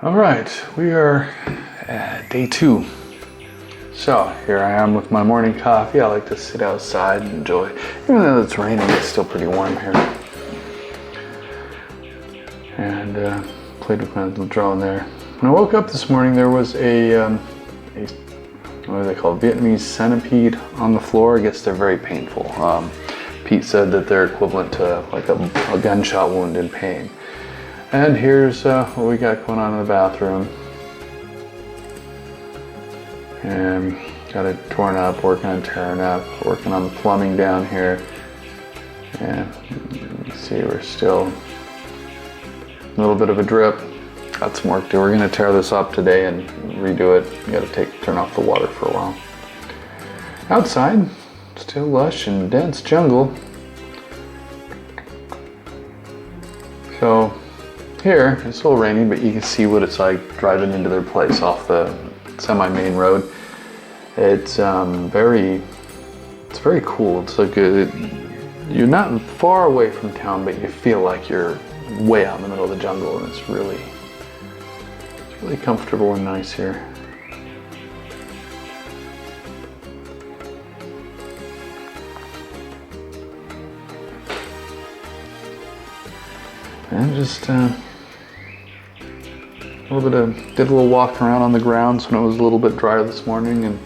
All right, we are at day 2. So here I am with my morning coffee. I like to sit outside and enjoy. Even though it's raining, it's still pretty warm here. And played with my little drone there. When I woke up this morning, there was a what do they call it? Vietnamese centipede on the floor. I guess they're very painful. Pete said that they're equivalent to like a gunshot wound in pain. And here's what we got going on in the bathroom. And got it torn up, working on tearing up, working on the plumbing down here. And you see we're still a little bit of a drip. Got some work to do. We're gonna tear this up today and redo it. You gotta turn off the water for a while. Outside, still lush and dense jungle. So here, it's a little rainy, but you can see what it's like driving into their place off the semi-main road. It's very cool. It's like you're not far away from town, but you feel like you're way out in the middle of the jungle, and it's really comfortable and nice here. And just did a little walk around on the grounds when it was a little bit drier this morning, and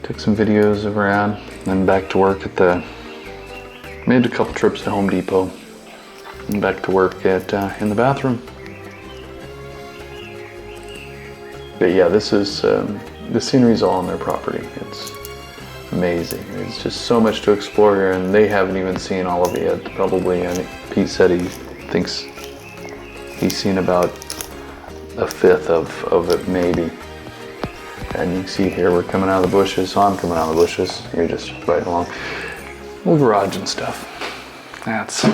took some videos around. Then back to work made a couple trips to Home Depot, and back to work in the bathroom. But yeah, this is the scenery's all on their property. It's amazing. There's just so much to explore here, and they haven't even seen all of it yet. Probably, I think Pete said he thinks he's seen about a fifth of it, maybe. And you can see here we're coming out of the bushes. So I'm coming out of the bushes. You're just riding along. Little garage and stuff. That's